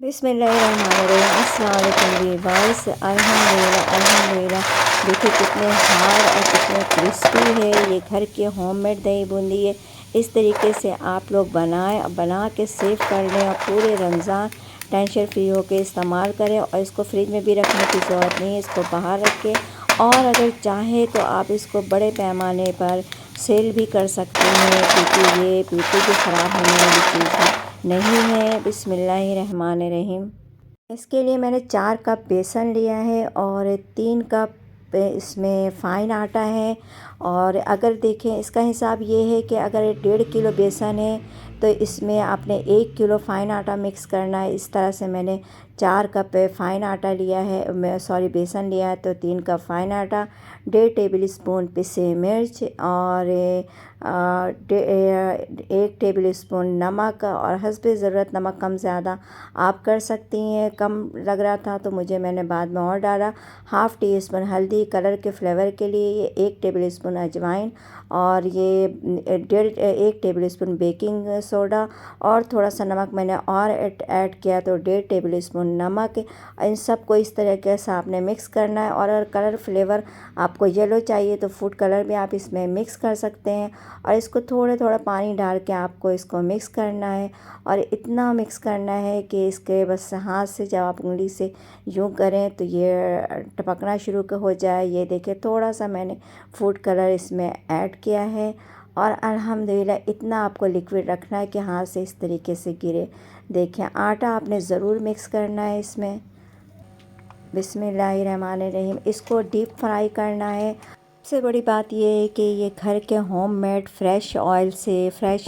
बिस्मिल्लाहिर्रहमानिर्रहीम। अस्सलाम वालेकुम वीवर्स। अल्हम्दुलिल्लाह देखिए कितने हार्ड और कितने क्रिस्पी है। ये घर के होममेड दही बूंदी है। इस तरीके से आप लोग बना के सेव कर लें और पूरे रमज़ान टेंशन फ्री होकर इस्तेमाल करें। और इसको फ्रिज में भी रखने की ज़रूरत नहीं है, इसको बाहर रखें। और अगर चाहे तो आप इसको बड़े पैमाने पर सेल भी कर सकते हैं, क्योंकि ये बिल्कुल भी ख़राब होने वाली चीज़ नहीं है। बिस्मिल्लाहिर्रहमानिर्रहीम। इसके लिए मैंने 4 कप बेसन लिया है और 3 कप इसमें फ़ाइन आटा है। और अगर देखें इसका हिसाब ये है कि अगर 1.5 किलो बेसन है तो इसमें आपने 1 किलो फ़ाइन आटा मिक्स करना है। इस तरह से मैंने 4 कप फ़ाइन आटा लिया है, बेसन लिया है। तो 3 कप फ़ाइन आटा, 1.5 टेबल स्पून पिसे मिर्च और 1 टेबल स्पून नमक। और हस्बे ज़रूरत नमक कम ज़्यादा आप कर सकती हैं। कम लग रहा था तो मैंने बाद में और डाला। हाफ़ टी स्पून हल्दी कलर के फ्लेवर के लिए, ये 1 टेबल स्पून अजवाइन और ये 1 टेबल स्पून बेकिंग सोडा और थोड़ा सा नमक मैंने और ऐड किया, तो 1.5 टेबल स्पून नमक। इन सब को इस तरीके से आपने मिक्स करना है। और अगर कलर फ्लेवर आपको येलो चाहिए तो फूड कलर भी आप इसमें मिक्स कर सकते हैं। और इसको थोड़ा पानी डाल के आपको इसको मिक्स करना है। और इतना मिक्स करना है कि इसके बस हाथ से जब आप उंगली से यूँ करें तो ये टपकना शुरू हो जाए। ये देखिए थोड़ा सा मैंने फूड कलर इसमें ऐड किया है। और अल्हम्दुलिल्लाह इतना आपको लिक्विड रखना है कि हाथ से इस तरीके से गिरे। देखें आटा आपने ज़रूर मिक्स करना है इसमें। बिस्मिल्लाहिर्रहमानिर्रहीम। इसको डीप फ्राई करना है। सबसे बड़ी बात यह है कि ये घर के होममेड फ्रेश ऑयल से, फ्रेश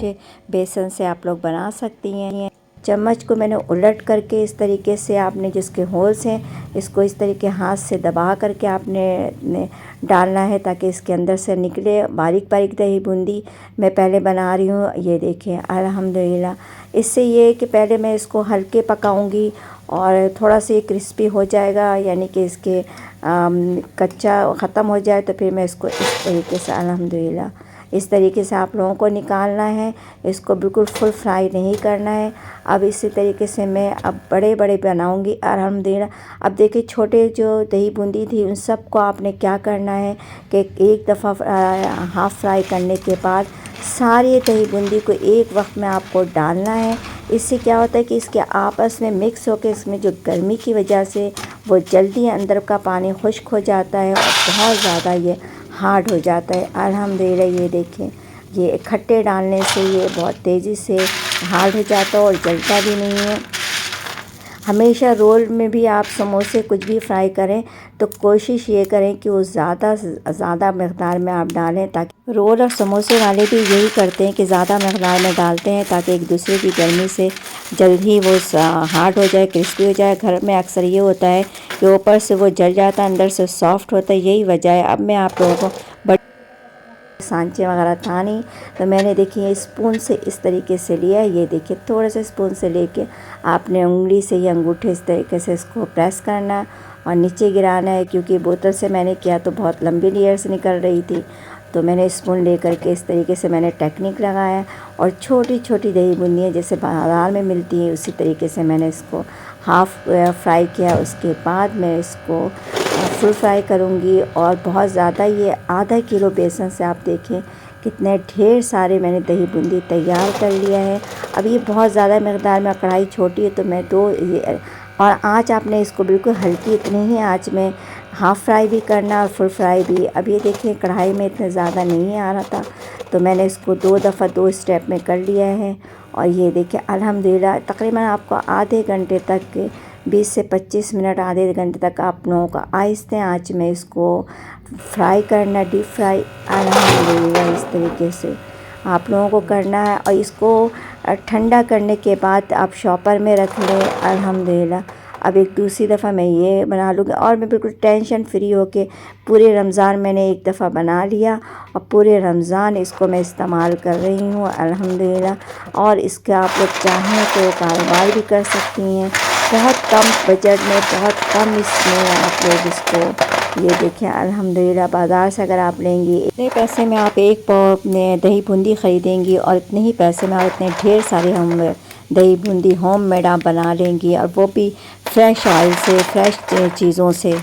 बेसन से आप लोग बना सकती हैं। चम्मच को मैंने उलट करके इस तरीके से आपने जिसके होल्स हैं इसको इस तरीके हाथ से दबा करके आपने डालना है ताकि इसके अंदर से निकले। बारीक बारीक दही बूंदी मैं पहले बना रही हूँ। ये देखें अल्हम्दुलिल्लाह। इससे ये है कि पहले मैं इसको हल्के पकाऊंगी और थोड़ा सा ये क्रिस्पी हो जाएगा, यानी कि इसके कच्चा ख़त्म हो जाए तो फिर मैं इसको इस तरीके से अल्हम्दुलिल्लाह इस तरीके से आप लोगों को निकालना है। इसको बिल्कुल फुल फ्राई नहीं करना है। अब इसी तरीके से मैं अब बड़े बड़े बनाऊंगी अल्हम्दुलिल्लाह। अब देखिए छोटे जो दही बूंदी थी उन सब को आपने क्या करना है कि एक दफ़ा हाफ़ फ्राई करने के बाद सारी दही बूंदी को एक वक्त में आपको डालना है। इससे क्या होता है कि इसके आपस में मिक्स होकर इसमें जो गर्मी की वजह से वो जल्दी अंदर का पानी खुश्क हो जाता है और बहुत ज़्यादा ये हार्ड हो जाता है। अल्हम्दुलिल्लाह ये देखें, ये इकट्ठे डालने से ये बहुत तेज़ी से हार्ड हो जाता है और जलता भी नहीं है। हमेशा रोल में भी आप समोसे कुछ भी फ्राई करें तो कोशिश ये करें कि वो ज़्यादा से ज़्यादा मकदार में आप डालें, ताकि रोल और समोसे वाले भी यही करते हैं कि ज़्यादा मकदार में डालते हैं ताकि एक दूसरे की गर्मी से जल्द ही वो हार्ड हो जाए, क्रिस्पी हो जाए। घर में अक्सर ये होता है कि ऊपर से वो जल जाता है, अंदर से सॉफ्ट होता है, यही वजह है। अब मैं आप लोगों को सांचे वगैरह था नहीं तो मैंने देखिए स्पून से इस तरीके से लिया। ये देखिए थोड़े से स्पून से लेके आपने उंगली से या अंगूठे इस तरीके से इसको प्रेस करना है और नीचे गिराना है। क्योंकि बोतल से मैंने किया तो बहुत लंबी लेयर्स निकल रही थी, तो मैंने स्पून ले करके इस तरीके से मैंने टेक्निक लगाया। और छोटी छोटी दही बूंदियाँ जैसे बाज़ार में मिलती हैं उसी तरीके से मैंने इसको हाफ़ फ्राई किया। उसके बाद मैं इसको फुल फ्राई करूँगी। और बहुत ज़्यादा ये आधा किलो बेसन से आप देखें कितने ढेर सारे मैंने दही बूंदी तैयार कर लिया है। अब ये बहुत ज़्यादा मकदार में, कढ़ाई छोटी है तो मैं और आँच आपने इसको बिल्कुल हल्की, इतनी ही आँच में हाफ़ फ्राई भी करना और फुल फ्राई भी। अब ये देखिए कढ़ाई में इतना ज़्यादा नहीं आ रहा था तो मैंने इसको 2 दफ़ा 2 स्टेप में कर लिया है। और ये देखिए अल्हम्दुलिल्लाह तकरीबन आपको आधे घंटे तक 20 से 25 मिनट, आधे घंटे तक आप लोगों का आहिस्ते आँच में इसको फ्राई करना, डीप फ्राई अल्हम्दुलिल्लाह इस तरीके से आप लोगों को करना है। और इसको ठंडा करने के बाद आप शॉपर में रख लें अल्हम्दुलिल्लाह। अब एक दूसरी दफ़ा मैं ये बना लूँगी और मैं बिल्कुल टेंशन फ्री होके पूरे रमज़ान मैंने एक दफ़ा बना लिया और पूरे रमज़ान इसको मैं इस्तेमाल कर रही हूँ अल्हम्दुलिल्लाह। और इसका आप लोग चाहें तो कारोबार भी कर सकती हैं बहुत कम बजट में, बहुत कम इसमें आप लोग इसको। ये देखें अल्हम्दुलिल्लाह बाज़ार से अगर आप लेंगी इतने पैसे में आप एक पाव अपने दही बूंदी ख़रीदेंगी और इतने ही पैसे में आप इतने ढेर सारे हम दही बूंदी होममेड आप बना लेंगी, और वो भी फ्रेश ऑयल से, फ्रेश चीज़ों से।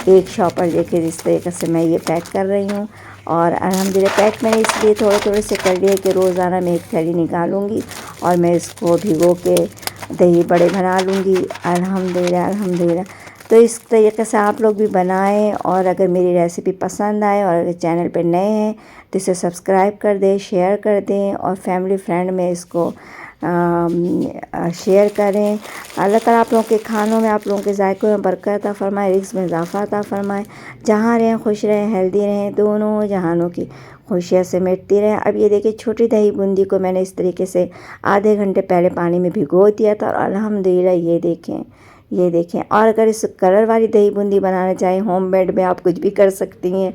एक शॉपर देखिए इस तरीके से मैं ये पैक कर रही हूँ। और अल्हम्दुलिल्लाह पैक मैंने इसलिए थोड़े थोड़े से कर लिए कि रोज़ाना मैं एक थैली निकालूंगी और मैं इसको भिगो के दही बड़े बना लूँगी। अल्हम्दुलिल्लाह अल्हम्दुलिल्लाह। तो इस तरीके से आप लोग भी बनाएं, और अगर मेरी रेसिपी पसंद आए और अगर चैनल पर नए हैं तो इसे सब्सक्राइब कर दें, शेयर कर दें, और फैमिली फ्रेंड में इसको शेयर करें। अल्लाह ताला आप लोगों के खानों में, आप लोगों के जायकों में बरकत अता फ़रमाए, रिज़्क़ में इज़ाफ़ा अता फ़रमाए। जहाँ रहें खुश रहें, हेल्दी रहें, दोनों जहानों की खुशियाँ से मिटती रहें। अब ये देखिए छोटी दही बूंदी को मैंने इस तरीके से आधे घंटे पहले पानी में भिगो दिया था, और अल्हम्दुलिल्लाह ये देखें, ये देखें। और अगर इस कलर वाली दही बूंदी बनाना चाहें होममेड में, आप कुछ भी कर सकती हैं,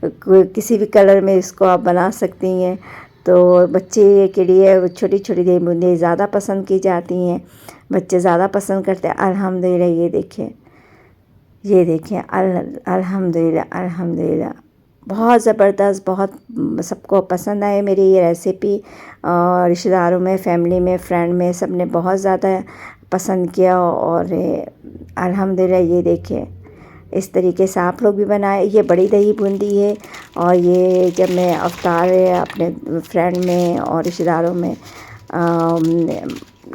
किसी भी कलर में इसको आप बना सकती हैं। तो बच्चे के लिए छोटी छोटी दही बूंदी ज़्यादा पसंद की जाती हैं, बच्चे ज़्यादा पसंद करते हैं। अल्हम्दुलिल्लाह ये देखें, ये देखें, अल्हम्दुलिल्लाह अल्हम्दुलिल्लाह। बहुत ज़बरदस्त, बहुत सबको पसंद आए मेरी ये रेसिपी, और रिश्तेदारों में, फैमिली में, फ्रेंड में, सब ने बहुत ज़्यादा पसंद किया। और अल्हम्दुलिल्लाह ये देखें, इस तरीके से आप लोग भी बनाएं। ये बड़ी दही बूंदी है, और ये जब मैं अफ्तार अपने फ्रेंड में और रिश्तेदारों में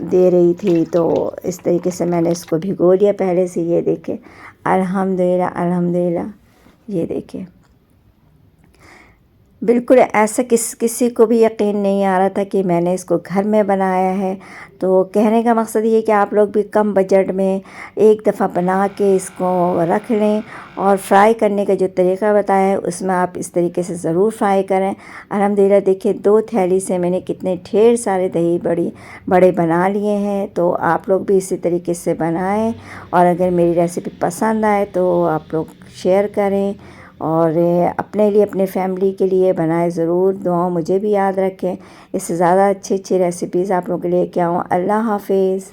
दे रही थी, तो इस तरीके से मैंने इसको भिगो लिया पहले से। ये देखें, अल्हम्दुलिल्लाह अल्हम्दुलिल्लाह, ये देखें। बिल्कुल ऐसा किसी को भी यकीन नहीं आ रहा था कि मैंने इसको घर में बनाया है। तो कहने का मकसद ये है कि आप लोग भी कम बजट में एक दफ़ा बना के इसको रख लें, और फ्राई करने का जो तरीका बताया है उसमें आप इस तरीके से ज़रूर फ्राई करें। अल्हम्दुलिल्लाह देखिए 2 थैली से मैंने कितने ढेर सारे दही बड़े बना लिए हैं। तो आप लोग भी इसी तरीके से बनाएं, और अगर मेरी रेसिपी पसंद आए तो आप लोग शेयर करें, और अपने लिए, अपने फैमिली के लिए बनाए ज़रूर। दुआ मुझे भी याद रखें, इससे ज़्यादा अच्छी अच्छी रेसिपीज़ आप लोगों के लिए क्या हूँ। अल्लाह हाफिज़।